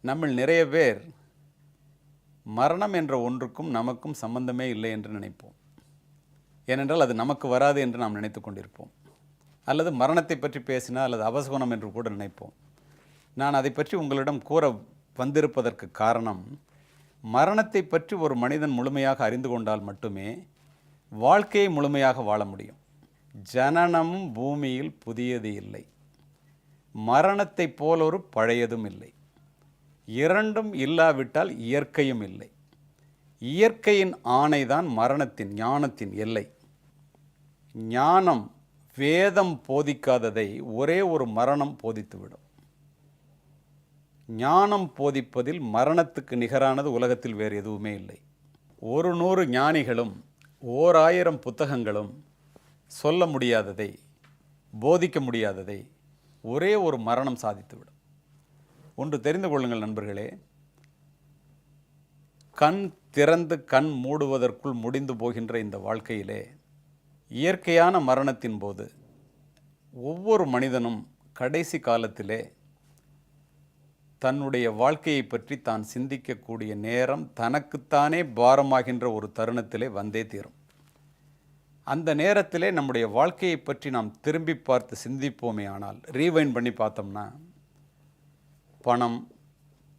நம்மில் நிறைய பேர் மரணம் என்ற ஒன்றுக்கும் நமக்கும் சம்பந்தமே இல்லை என்று நினைப்போம். ஏனென்றால் அது நமக்கு வராது என்று நாம் நினைத்து கொண்டிருப்போம். அல்லது மரணத்தை பற்றி பேசினால் அல்லது அபசகுணம் என்று கூட நினைப்போம். நான் அதை பற்றி உங்களிடம் கூற வந்திருப்பதற்கு காரணம், மரணத்தை பற்றி ஒரு மனிதன் முழுமையாக அறிந்து கொண்டால் மட்டுமே வாழ்க்கையை முழுமையாக வாழ முடியும். ஜனனமும் பூமியில் புதியது இல்லை, மரணத்தை போலொரு பழையதும் இல்லை. இரண்டும் இல்லாவிட்டால் இயற்கையும் இல்லை. இயற்கையின் ஆணைதான் மரணத்தின் ஞானத்தின் எல்லை. ஞானம் வேதம் போதிக்காததை ஒரே ஒரு மரணம் போதித்துவிடும். ஞானம் போதிப்பதில் மரணத்துக்கு நிகரானது உலகத்தில் வேறு எதுவுமே இல்லை. 100 ஞானிகளும் 1000 புத்தகங்களும் சொல்ல முடியாததை, போதிக்க முடியாததை ஒரே ஒரு மரணம் சாதித்துவிடும். ஒன்று தெரிந்து கொள்ளுங்கள் நண்பர்களே, கண் திறந்து கண் மூடுவதற்குள் முடிந்து போகின்ற இந்த வாழ்க்கையிலே இயற்கையான மரணத்தின் போது ஒவ்வொரு மனிதனும் கடைசி காலத்திலே தன்னுடைய வாழ்க்கையை பற்றி தான் சிந்திக்கக்கூடிய நேரம் தனக்குத்தானே பாரமாகின்ற ஒரு தருணத்திலே வந்தே தீரும். அந்த நேரத்திலே நம்முடைய வாழ்க்கையை பற்றி நாம் திரும்பி பார்த்து சிந்திப்போமே ஆனால், ரீவைண்ட் பண்ணி பார்த்தோம்னா, பணம்,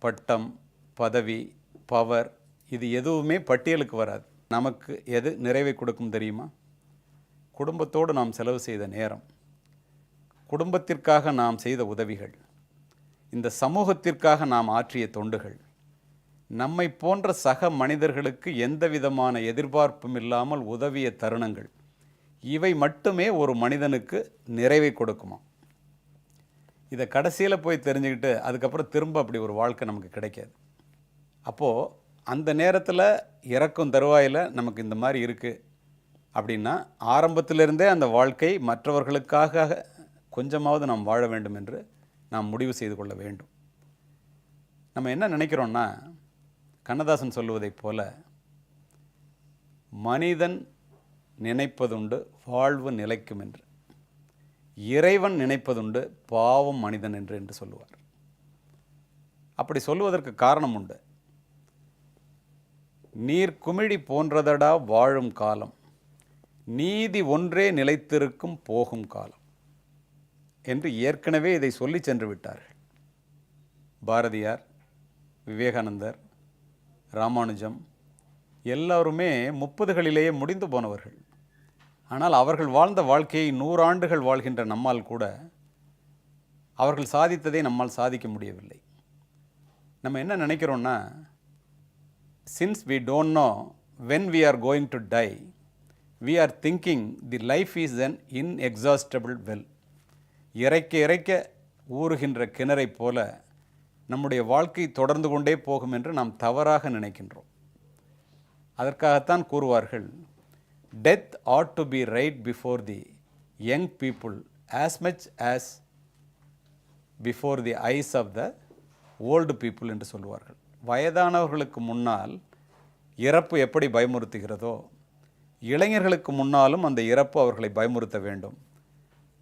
பட்டம், பதவி, பவர், இது எதுவுமே பட்டியலுக்கு வராது. நமக்கு எது நிறைவை கொடுக்கும் தெரியுமா? குடும்பத்தோடு நாம் செலவு செய்த நேரம், குடும்பத்திற்காக நாம் செய்த உதவிகள், இந்த சமூகத்திற்காக நாம் ஆற்றிய தொண்டுகள், நம்மை போன்ற சக மனிதர்களுக்கு எந்த விதமான எதிர்பார்ப்பும் இல்லாமல் உதவிய தருணங்கள், இவை மட்டுமே ஒரு மனிதனுக்கு நிறைவை கொடுக்குமா? இதை கடைசியில் போய் தெரிஞ்சுக்கிட்டு அதுக்கப்புறம் திரும்ப அப்படி ஒரு வாழ்க்கை நமக்கு கிடைக்காது. அப்போது அந்த நேரத்தில் இறக்கும் தருவாயில் நமக்கு இந்த மாதிரி இருக்குது அப்படின்னா, ஆரம்பத்திலிருந்தே அந்த வாழ்க்கை மற்றவர்களுக்காக கொஞ்சமாவது நாம் வாழ வேண்டும் என்று நாம் முடிவு செய்து கொள்ள வேண்டும். நம்ம என்ன நினைக்கிறோன்னா, கண்ணதாசன் சொல்லுவதைப் போல, மனிதன் நினைப்பதுண்டு வாழ்வு நிலைக்கும் என்று, இறைவன் நினைப்பதுண்டு பாவம் மனிதன் என்று சொல்லுவார். அப்படி சொல்லுவதற்கு காரணம் உண்டு. நீர் குமிழி போன்றதடா வாழும் காலம், நீதி ஒன்றே நிலைத்திருக்கும் போகும் காலம் என்று ஏற்கனவே இதை சொல்லி சென்று விட்டார்கள். பாரதியார், விவேகானந்தர், ராமானுஜம் எல்லாருமே 30களிலேயே முடிந்து போனவர்கள். ஆனால் அவர்கள் வாழ்ந்த வாழ்க்கையை 100 ஆண்டுகள் வாழ்கின்ற நம்மால் கூட அவர்கள் சாதித்ததை நம்மால் சாதிக்க முடியவில்லை. நம்ம என்ன நினைக்கிறோன்னா, since we don't know when we are going to die, we are thinking the life is an inexhaustible well. இறைக்க இறைக்க ஊறுகின்ற கிணறை போல நம்முடைய வாழ்க்கை தொடர்ந்து கொண்டே போகும் என்று நாம் தவறாக நினைக்கின்றோம். அதற்காகத்தான் கூறுவார்கள், death ought to be right before the young people as much as before the eyes of the old people என்று சொல்லுவார்கள். வயதானவர்களுக்கு முன்னால் இறப்பு எப்படி பயமுறுத்துகிறதோ, இளைஞர்களுக்கு முன்னாலும் அந்த இறப்பு அவர்களை பயமுறுத்த வேண்டும்.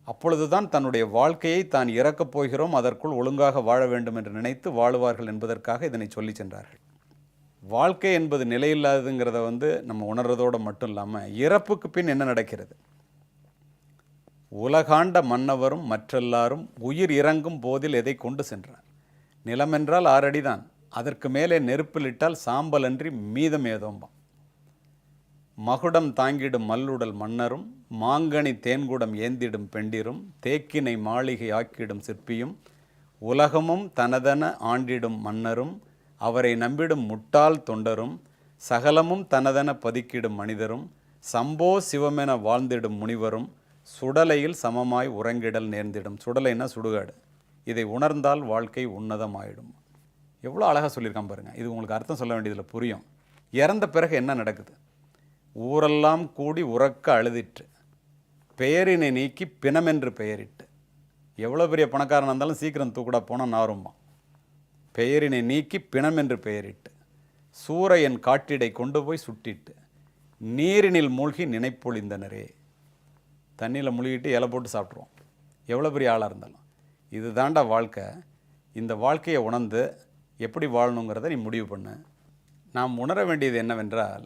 அப்பொழுதுதான் தன்னுடைய வாழ்க்கையை தான் இறக்கப் போகிறோம், அதற்குள் ஒழுங்காக வாழ வேண்டும் என்று நினைத்து வாழுவார்கள் என்பதற்காக இதனை சொல்லி சென்றார்கள். வாழ்க்கை என்பது நிலையில்லாததுங்கிறத நம்ம உணர்றதோடு மட்டும் இல்லாமல், இறப்புக்கு பின் என்ன நடக்கிறது? உலகாண்ட மன்னவரும் மற்றெல்லாரும் உயிர் இறங்கும் போதில் எதை கொண்டு சென்றார்? நிலமென்றால் 6 அடிதான், அதற்கு மேலே நெருப்பிலிட்டால் சாம்பல் அன்றி மீதம் ஏதோம்பாம். மகுடம் தாங்கிடும் மல்லுடல் மன்னரும், மாங்கனி தேன்குடம் ஏந்திடும் பெண்டிரும், தேக்கினை மாளிகை ஆக்கிடும் சிற்பியும், உலகமும் தனதென ஆண்டிடும் மன்னரும், அவரை நம்பிடும் முட்டாள் தொண்டரும், சகலமும் தனதென பதுக்கிடும் மனிதரும், சம்போ சிவமென வாழ்ந்திடும் முனிவரும், சுடலையில் சமமாய் உறங்கிடல் நேர்ந்திடும். சுடலைன்னா சுடுகாடு. இதை உணர்ந்தால் வாழ்க்கை உன்னதமாயிடும். எவ்வளோ அழகாக சொல்லியிருக்கான் பாருங்கள். இது உங்களுக்கு அர்த்தம் சொல்ல வேண்டியதில் புரியும். இறந்த பிறகு என்ன நடக்குது? ஊரெல்லாம் கூடி உறக்க அழுதிற்று, பெயரினை நீக்கி பிணமென்று பெயரிட்டு. எவ்வளோ பெரிய பணக்காரனாக இருந்தாலும் சீக்கிரம் தூக்குடா போனால் நாரும்மா. பெயரினை நீக்கி பிணமென்று பெயரிட்டு, சூரையன் காட்டிடை கொண்டு போய் சுட்டிட்டு, நீரினில் மூழ்கி நினைப்பொழிந்தனரே. தண்ணியில் முழுகிட்டு இலை போட்டு சாப்பிட்ருவோம், எவ்வளோ பெரிய ஆளாக இருந்தாலும். இது தாண்டா வாழ்க்கை. இந்த வாழ்க்கையை உணர்ந்து எப்படி வாழணுங்கிறத நீ முடிவு பண்ணு. நாம் உணர வேண்டியது என்னவென்றால்,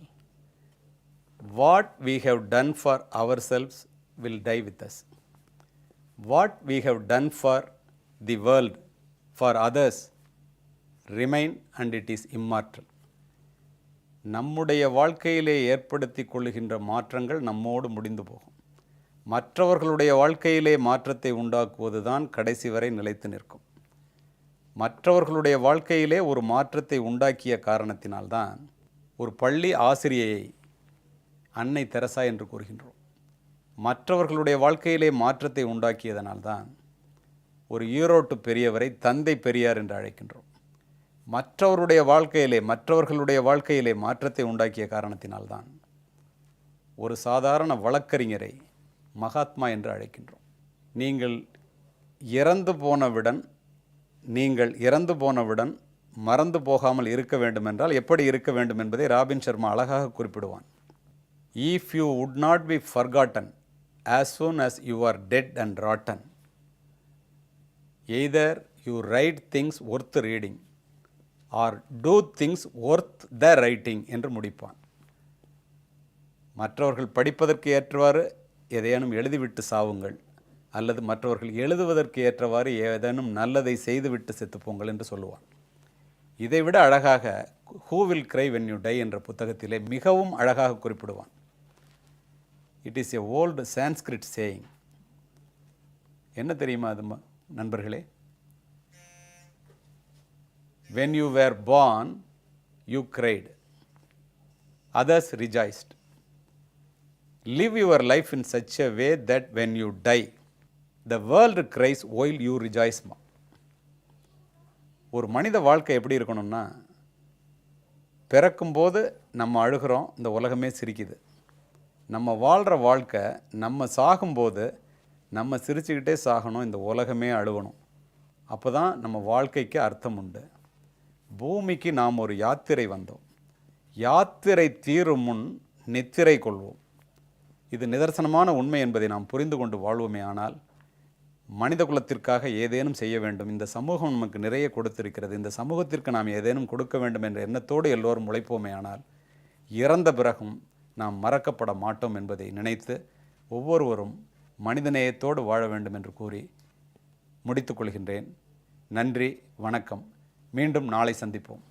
what we have done for ourselves will die with us. What we have done for the world, for others, remain and it is immortal. நம்முடைய வாழ்க்கையிலே ஏற்படுத்தி கொள்ளுகின்ற மாற்றங்கள் நம்மோடு முடிந்து போகும். மற்றவர்களுடைய வாழ்க்கையிலே மாற்றத்தை உண்டாக்குவது தான் கடைசி வரை நிலைத்து நிற்கும். மற்றவர்களுடைய வாழ்க்கையிலே ஒரு மாற்றத்தை உண்டாக்கிய காரணத்தினால்தான் ஒரு பள்ளி ஆசிரியையை அன்னை தெரசா என்று கூறுகின்றோம். மற்றவர்களுடைய வாழ்க்கையிலே மாற்றத்தை உண்டாக்கியதனால்தான் ஒரு ஈரோட்டு பெரியவரை தந்தை பெரியார் என்று அழைக்கின்றோம். மற்றவர்களுடைய வாழ்க்கையிலே மாற்றத்தை உண்டாக்கிய காரணத்தினால்தான் ஒரு சாதாரண வழக்கறிஞரை மகாத்மா என்று அழைக்கின்றோம். நீங்கள் இறந்து போனவுடன் மறந்து போகாமல் இருக்க வேண்டுமென்றால் எப்படி இருக்க வேண்டும் என்பதை ராபின் சர்மா அழகாக குறிப்பிடுவான். If you would not be forgotten as soon as you are dead and rotten, either you write things worth reading or do things worth the writing என்று முடிப்பான். மற்றவர்கள் படிப்பதற்கு ஏற்றவாறு எதையேனும் எழுதிவிட்டு சாவுங்கள், அல்லது மற்றவர்கள் எழுதுவதற்கு ஏற்றவாறு ஏதேனும் நல்லதை செய்துவிட்டு செத்துப்போங்கள் என்று சொல்லுவான். இதைவிட அழகாக who will cry when you die என்ற புத்தகத்திலே மிகவும் அழகாக குறிப்பிடுவான். It is a old Sanskrit saying. என்ன தெரியுமா அது நண்பர்களே? When you were born, you cried. Others rejoiced. Live your life in such a way that when you die, the world cries while you rejoice. ஒரு மனித வாழ்க்கை எப்படி இருக்கணும்னா, பிறக்கும்போது நம்ம அழுகிறோம், இந்த உலகமே சிரிக்குது. நம்ம வாழ்கிற வாழ்க்கை, நம்ம சாகும்போது நம்ம சிரிச்சுக்கிட்டே சாகணும், இந்த உலகமே அழுகணும். அப்போ தான் நம்ம வாழ்க்கைக்கு அர்த்தம் உண்டு. பூமிக்கு நாம் ஒரு யாத்திரை வந்தோம். யாத்திரை தீரும் முன் நித்திரை கொள்வோம். இது நிதர்சனமான உண்மை என்பதை நாம் புரிந்து கொண்டு வாழ்வோமே ஆனால், மனித குலத்திற்காக ஏதேனும் செய்ய வேண்டும். இந்த சமூகம் நமக்கு நிறைய கொடுத்திருக்கிறது. இந்த சமூகத்திற்கு நாம் ஏதேனும் கொடுக்க வேண்டும் என்ற எண்ணத்தோடு எல்லோரும் உழைப்போமே ஆனால், இறந்த பிறகும் நாம் மறக்கப்பட மாட்டோம் என்பதை நினைத்து ஒவ்வொருவரும் மனிதநேயத்தோடு வாழ வேண்டும் என்று கூறி முடித்துக்கொள்கின்றேன். நன்றி, வணக்கம். மீண்டும் நாளை சந்திப்போம்.